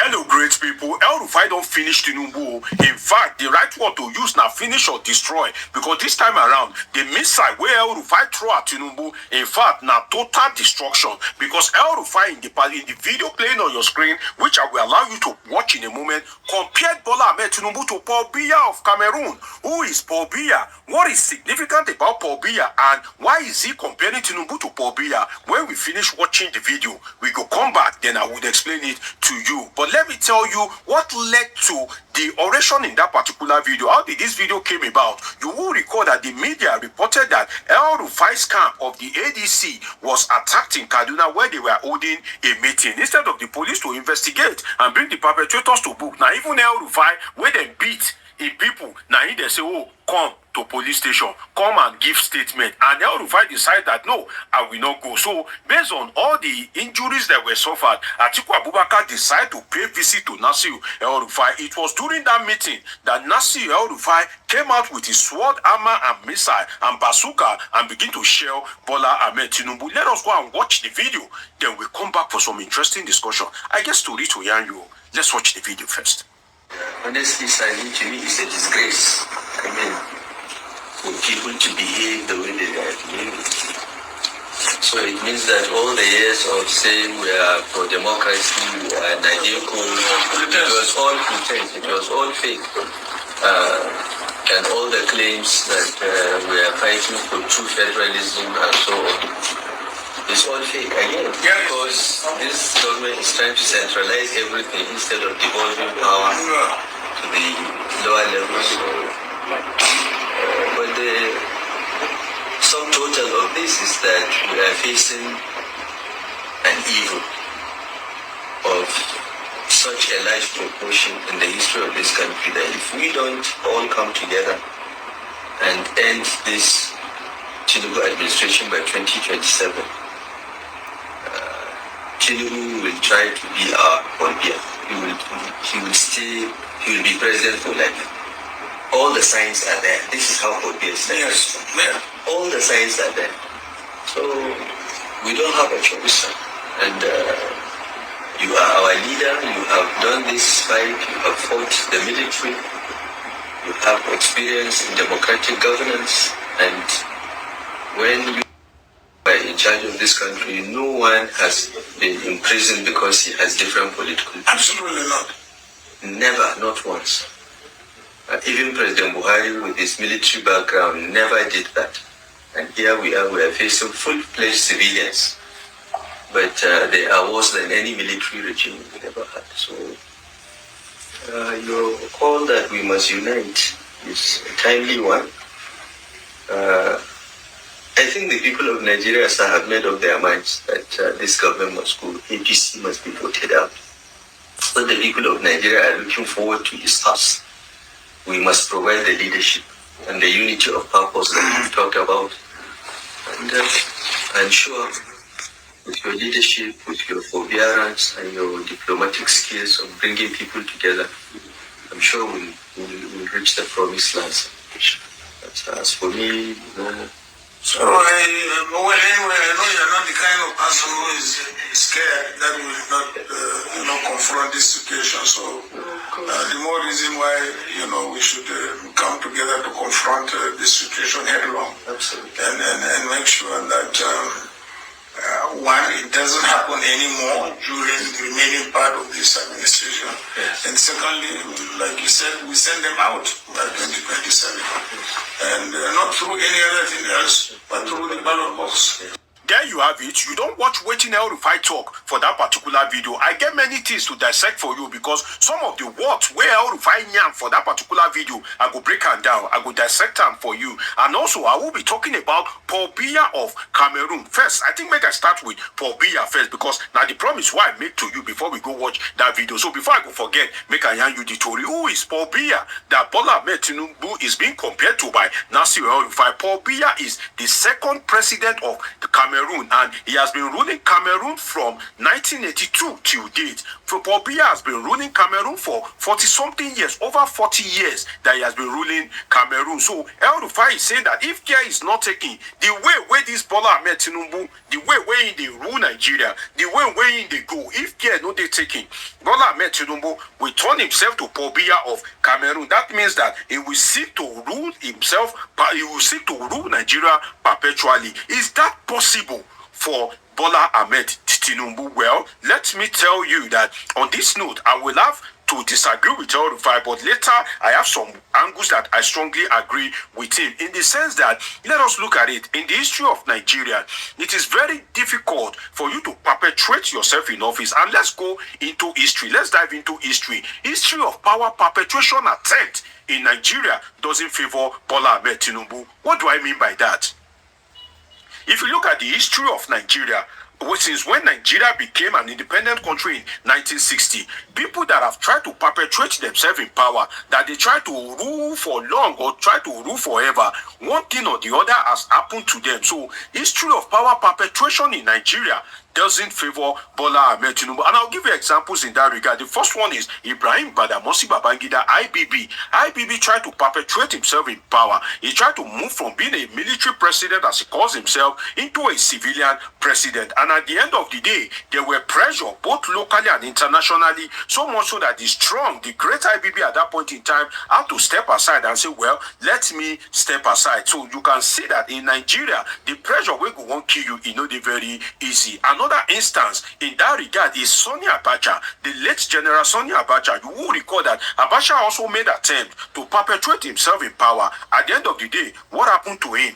Hello, great people. El-Rufai don't finish Tinibu. In fact, the right word to use now finish or destroy. Because this time around, the missile where El-Rufai throw at Tinibu, in fact, now total destruction. Because El-Rufai in the video playing on your screen, which I will allow you to watch in a moment, compared Bola Ahmed Tinibu to Paul Biya of Cameroon. Who is Paul Biya? What is significant about Paul Biya? And why is he comparing Tinibu to Paul Biya? When we finish watching the video, we go come back, then I would explain it to you. But let me tell you what led to the oration in that particular video. How did this video came about? You will recall that the media reported that El-Rufai's camp of the ADC was attacked in Kaduna where they were holding a meeting. Instead of the police to investigate and bring the perpetrators to book. Now even El-Rufai, where they beat in people, now they say, oh, come to police station, come and give statement. And El-Rufai decided that no, I will not go. So based on all the injuries that were suffered, Atiku Abubakar decided to pay visit to Nasir El-Rufai. It was during that meeting that Nasir El-Rufai came out with his sword, armor, and missile and bazooka and begin to shell Bola Ahmed Tinibu. Let us go and watch the video. Then we'll come back for some interesting discussion. I guess to read to yarn you. Let's watch the video first. Honestly, Sani, to me, it's a disgrace. I mean, for people to behave the way they are behaving. So it means that all the years of saying we are for democracy, we are Nigerian, it was all pretense, it was all fake. And all the claims that we are fighting for true federalism and so on, it's all fake again. Because this government is trying to centralize everything instead of devolving power to the lower levels. But the sum total of this is that we are facing an evil of such a large proportion in the history of this country that if we don't all come together and end this Tinibu administration by 2027, Tinibu will try to be our Orbia. He will be president for life. All the signs are there. This is how Orbia is. Yes. All the signs are there. So we don't have a choice. And you are our leader. You have done this fight. You have fought the military. You have experience in democratic governance. And when you in charge of this country, no one has been imprisoned because he has different political views. Absolutely not. Never, not once. Even President Buhari with his military background never did that. And here we are facing full-fledged civilians. But they are worse than any military regime we ever had. So your call that we must unite is a timely one. I think the people of Nigeria have made up their minds that this government must go, APC must be voted out. What the people of Nigeria are looking forward to is us. We must provide the leadership and the unity of purpose that we've talked about. And I'm sure with your leadership, with your forbearance and your diplomatic skills of bringing people together, I'm sure we'll reach the promised lands. But as for me, so, well, anyway, I know you're not the kind of person who is scared that will not, confront this situation. So, the more reason why, we should come together to confront this situation headlong. Absolutely. And make sure that, one, it doesn't happen anymore during the remaining part of this administration. Yes. And secondly, like you said, we send them out by 2027. And not through any other thing else, but through the ballot box. There you have it. You don't watch Waiting El-Rufai talk for that particular video. I get many things to dissect for you because some of the words where El-Rufai yarn for that particular video, I go break them down. I go dissect them for you. And also, I will be talking about Paul Biya of Cameroon. First, I think make I start with Paul Biya first because now the promise why I make to you before we go watch that video. So before I go forget, make I yarn you the story. Who is Paul Biya that Bola Ahmed Tinibu is being compared to by Nasir El-Rufai? Paul Biya is the second president of the Cameroon Cameroon, and he has been ruling Cameroon from 1982 till date. Paul Biya has been ruling Cameroon for 40-something years, over 40 years that he has been ruling Cameroon. So El-Rufai is saying that if care is not taken, the way this Bola Ahmed Tinibu, the way they rule Nigeria, the way they go, if care not they taken, Bola Ahmed Tinibu will turn himself to Paul Biya of Cameroon. That means that he will seek to rule himself, but he will seek to rule Nigeria perpetually. Is that possible for Bola Ahmed Tinibu? Well, let me tell you that on this note, I will have to disagree with El-Rufai, but later I have some angles that I strongly agree with him, in the sense that, let us look at it. In the history of Nigeria, it is very difficult for you to perpetuate yourself in office. And let's go into history. Let's dive into history. History of power perpetuation attempt in Nigeria doesn't favor Bola Ahmed Tinibu. What do I mean by that? If you look at the history of Nigeria, since when Nigeria became an independent country in 1960, people that have tried to perpetuate themselves in power, that they try to rule for long or try to rule forever, one thing or the other has happened to them. So, history of power perpetuation in Nigeria doesn't favor Bola Ahmed Tinibu. And I'll give you examples in that regard. The first one is Ibrahim Badamasi Babangida, IBB. IBB tried to perpetuate himself in power. He tried to move from being a military president, as he calls himself, into a civilian president. And at the end of the day, there were pressure, both locally and internationally, so much so that the great IBB at that point in time had to step aside and say, well, let me step aside. So you can see that in Nigeria, the pressure will go on kill you, they very easy. Another instance in that regard is Sani Abacha, the late General Sani Abacha. You will recall that Abacha also made an attempt to perpetuate himself in power. At the end of the day, what happened to him?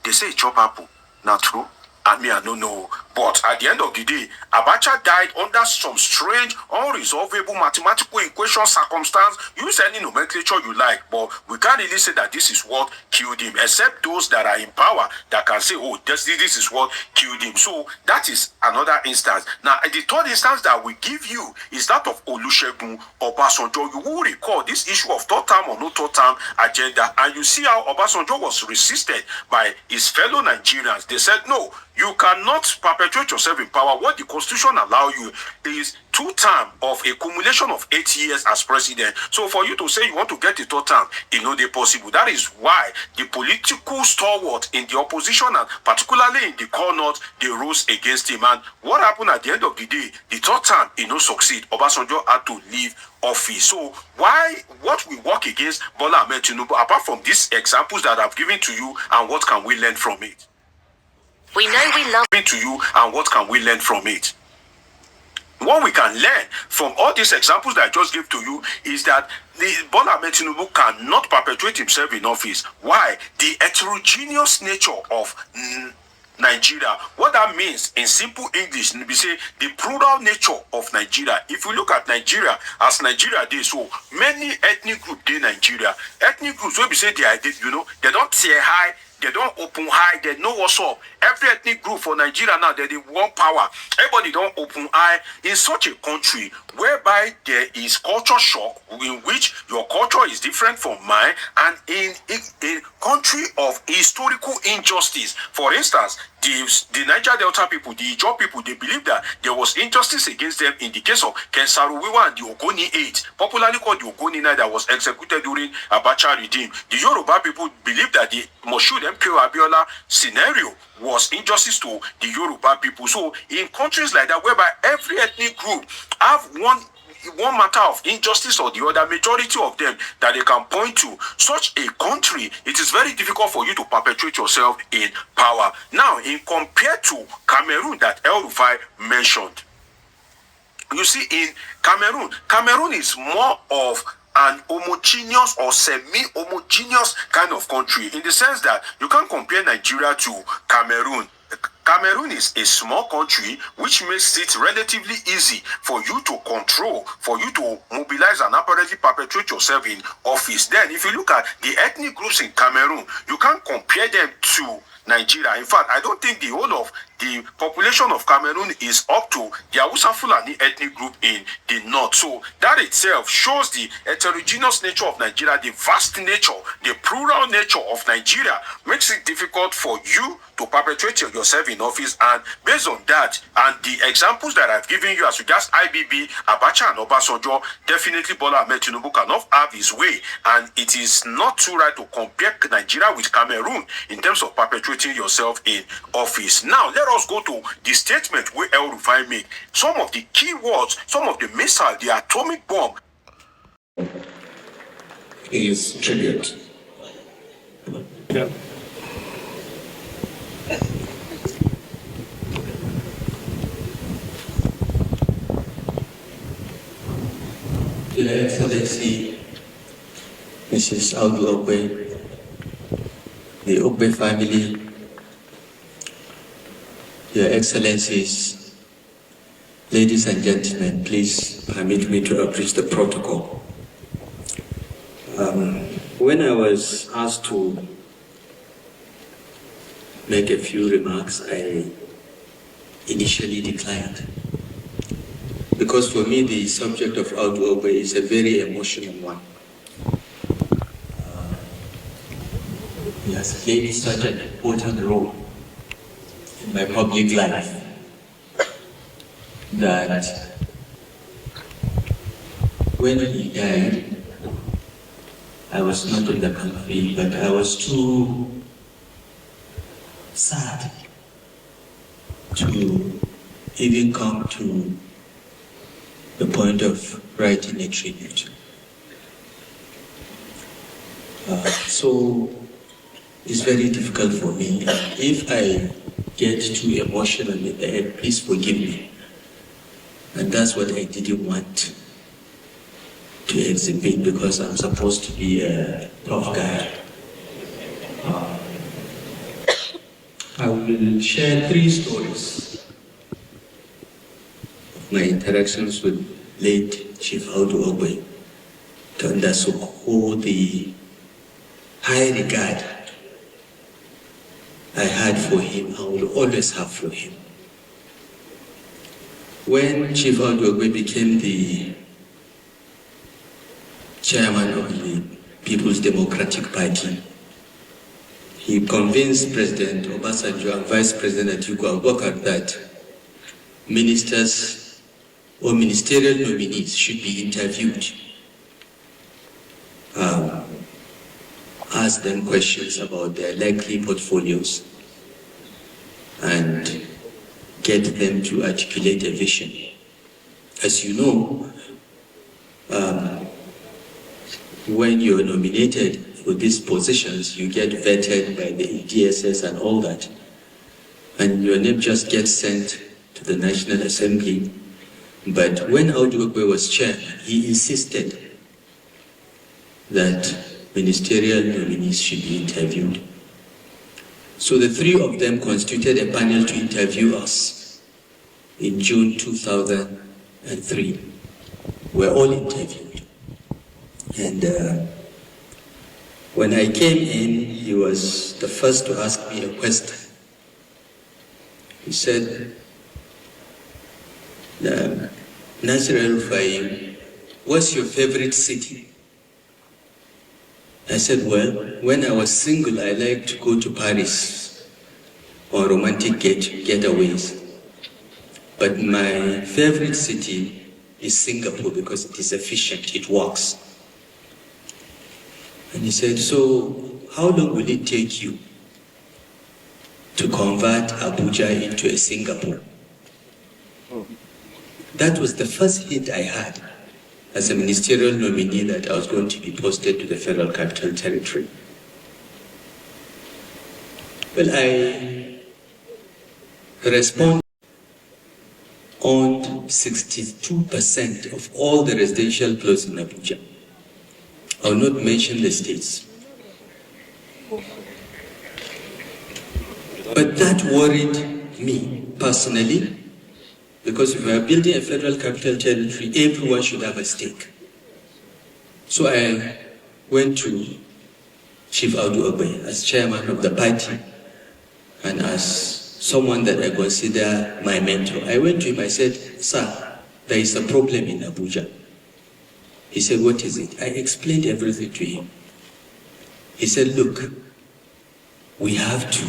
They say chop apple. Not true. I mean, I don't know. But at the end of the day, Abacha died under some strange, unresolvable mathematical equation circumstance. Use any nomenclature you like, but we can't really say that this is what killed him, except those that are in power that can say, oh, this is what killed him. So that is another instance. Now, the third instance that we give you is that of Olusegun Obasanjo. You will recall this issue of third term or no third term agenda, and you see how Obasanjo was resisted by his fellow Nigerians. They said, no, you cannot perpetuate yourself in power. What the Constitution allows you is 2 terms of a cumulation of 8 years as president. So for you to say you want to get a third term, it's possible. That is why the political stalwart in the opposition, and particularly in the core north, they rose against him. And what happened at the end of the day? The third term, succeed. Obasanjo had to leave office. So what we work against Bola Ahmed Tinibu, apart from these examples that I've given to you, and what can we learn from it? We know we love to you, and what can we learn from it? What we can learn from all these examples that I just gave to you is that the Bola Ahmed Tinibu cannot perpetuate himself in office. Why? The heterogeneous nature of Nigeria. What that means in simple English, we say the plural nature of Nigeria. If you look at Nigeria as Nigeria, there so many ethnic groups in Nigeria. Ethnic groups, when we say they are, they don't say hi. They don't open high. They know what's up. Every ethnic group for Nigeria now, they want power. Everybody don't open high. In such a country whereby there is culture shock, in which your culture is different from mine, and in a country of historical injustice. For instance, the Niger Delta people, the Ijaw people, they believe that there was injustice against them in the case of Kensaruwiwa and the Ogoni 8, popularly called the Ogoni 9, that was executed during Abacha regime. The Yoruba people believe that the Moshood MKO Abiola scenario was injustice to the Yoruba people. So in countries like that, whereby every ethnic group have one matter of injustice or the other, majority of them that they can point to, such a country, it is very difficult for you to perpetuate yourself in power. Now, in compared to Cameroon that El-Rufai mentioned, you see, in Cameroon is more of an homogeneous or semi-homogeneous kind of country, in the sense that you can't compare Nigeria to Cameroon. Cameroon is a small country, which makes it relatively easy for you to control, for you to mobilize and apparently perpetuate yourself in office. Then, if you look at the ethnic groups in Cameroon, you can't compare them to Nigeria. In fact, I don't think the whole of the population of Cameroon is up to the Hausa Fulani ethnic group in the north. So that itself shows the heterogeneous nature of Nigeria, the vast nature, the plural nature of Nigeria, makes it difficult for you to perpetuate yourself in office. And based on that, and the examples that I've given you as regards IBB, Abacha, and Obasanjo, definitely Bola Ahmed Tinibu cannot have his way. And it is not too right to compare Nigeria with Cameroon in terms of perpetuating yourself in office. Now, let us go to the statement where El-Rufai made. Some of the key words, some of the missiles, the atomic bomb. Is tribute. Yeah. Your Excellency, Mrs. Audu Ogbe, the Ogbe family, Your Excellencies, ladies and gentlemen, please permit me to abridge the protocol. When I was asked to make a few remarks, I initially declined. Because for me, the subject of Audu Ogbe is a very emotional one. He has played such an important role in my public life that when he died, I was not in the country, but I was too sad to even come to the point of writing a tribute. So it's very difficult for me. If I get too emotional in the end, please forgive me. And that's what I didn't want to exhibit, because I'm supposed to be a tough guy. I will share 3 stories of my interactions with late Chief Audu Ogbe to underscore the high regard I had for him, I will always have for him. When Chief Audu Ogbe became the chairman of the People's Democratic Party, he convinced President Obasanjo and Vice President Atiku Abubakar that ministers or ministerial nominees should be interviewed, ask them questions about their likely portfolios, and get them to articulate a vision. As you know, when you're nominated for these positions, you get vetted by the DSS and all that, and your name just gets sent to the National Assembly. But when Audu Ogbe was chair, he insisted that ministerial nominees should be interviewed. So the 3 of them constituted a panel to interview us in June 2003. We're all interviewed. And when I came in, he was the first to ask me a question. He said, Nasir El-Rufai, what's your favorite city? I said, well, when I was single, I liked to go to Paris on romantic getaways. But my favorite city is Singapore because it is efficient, it works. And he said, so how long will it take you to convert Abuja into a Singapore? That was the first hint I had as a ministerial nominee that I was going to be posted to the Federal Capital Territory. Well, I responded on 62% of all the residential plots in Abuja. I will not mention the states. But that worried me personally, because if we are building a Federal Capital Territory, everyone should have a stake. So I went to Chief Audu Ogbe as chairman of the party and as someone that I consider my mentor. I went to him, I said, "Sir, there is a problem in Abuja." He said, "What is it?" I explained everything to him. He said, "Look, we have to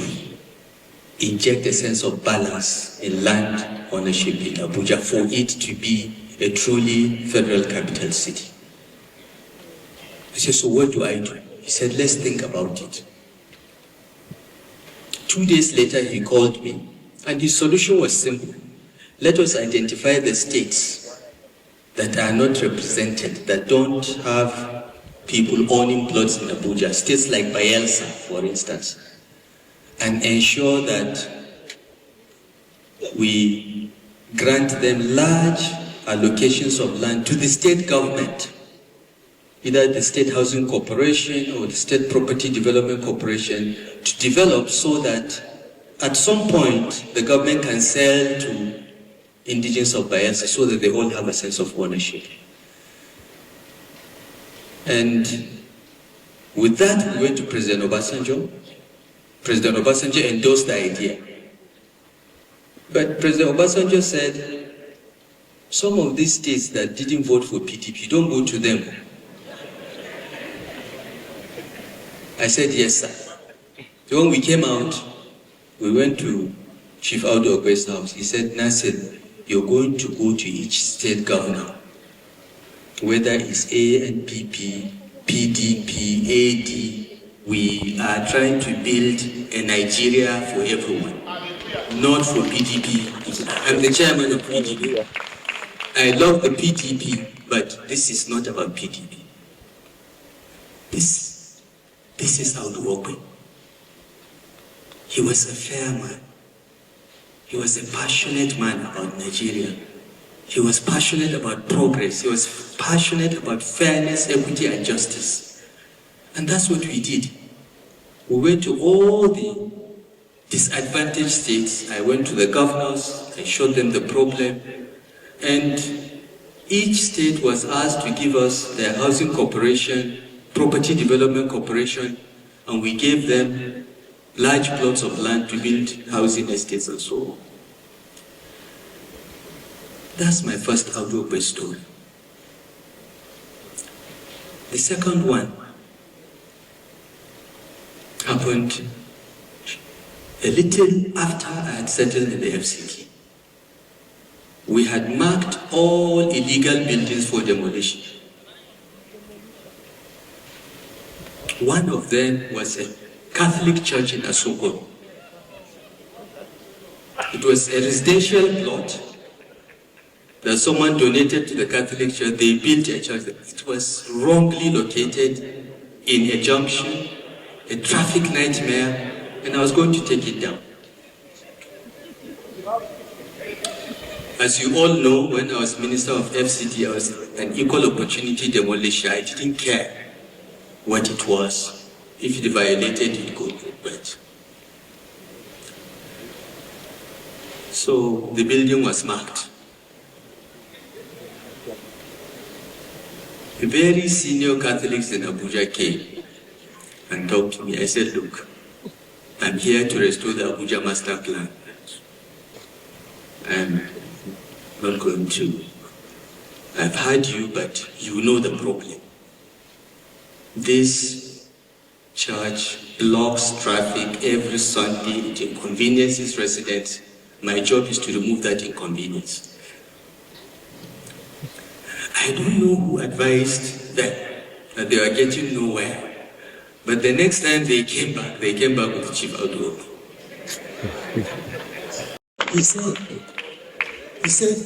inject a sense of balance in land ownership in Abuja for it to be a truly federal capital city." I said, "So what do I do?" He said, "Let's think about it." 2 days later, he called me, and his solution was simple. Let us identify the states that are not represented, that don't have people owning plots in Abuja, states like Bayelsa, for instance, and ensure that we grant them large allocations of land to the state government, either the State Housing Corporation or the State Property Development Corporation, to develop so that at some point the government can sell to indigenous of Bayelsa so that they all have a sense of ownership. And with that, we went to President Obasanjo. President Obasanjo endorsed the idea. But President Obasanjo said, some of these states that didn't vote for PDP, don't go to them. I said, "Yes, sir." So when we came out, we went to Chief Audu Ogbe's house. He said, "Nasir, you're going to go to each state governor, whether it's ANPP, PDP, AD, we are trying to build a Nigeria for everyone, not for PDP. I'm the chairman of PDP. I love the PDP, but this is not about PDP. This is how to work with." He was a fair man. He was a passionate man about Nigeria. He was passionate about progress. He was passionate about fairness, equity, and justice. And that's what we did. We went to all the disadvantaged states. I went to the governors. I showed them the problem. And each state was asked to give us their housing corporation, property development corporation, and we gave them large plots of land to build housing estates and so on. That's my first Audu Ogbe story. The second one happened a little after I had settled in the FCT. We had marked all illegal buildings for demolition. One of them was a Catholic church in Asoko. It was a residential plot that someone donated to the Catholic church. They built a church. It was wrongly located in a junction, a traffic nightmare, and I was going to take it down. As you all know, when I was Minister of FCT, I was an equal opportunity demolisher. I didn't care what it was. If it violated, it could be wet. So the building was marked. A very senior Catholics in Abuja came and talked to me. I said, "Look, I'm here to restore the Abuja master plan. I'm not going to. I've heard you, but you know the problem. This church blocks traffic every Sunday. It inconveniences residents. My job is to remove that inconvenience." I don't know who advised them that they were getting nowhere. But the next time they came back with Chief Audu Ogbe. He said,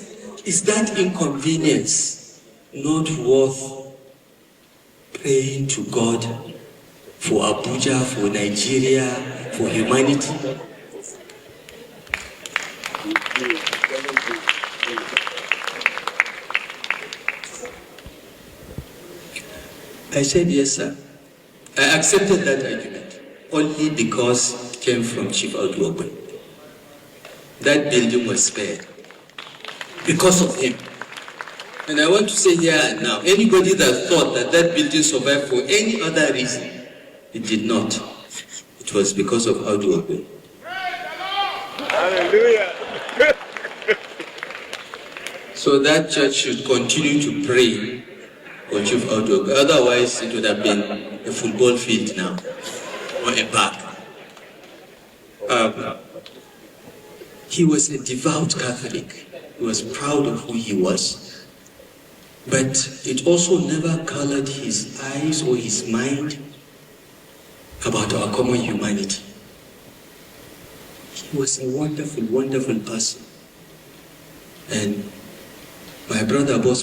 "Is that inconvenience not worth praying to God for Abuja, for Nigeria, for humanity?" I said, "Yes, sir." I accepted that argument only because it came from Chief Audu Ogbe. That building was spared because of him. And I want to say here and now, anybody that thought that that building survived for any other reason, it did not. It was because of Audu Ogbe. Hallelujah. So that church should continue to pray for Chief Outwork. Otherwise, it would have been a football field now, or a park. He was a devout Catholic. He was proud of who he was. But it also never colored his eyes or his mind about our common humanity. He was a wonderful, wonderful person. And my brother Boss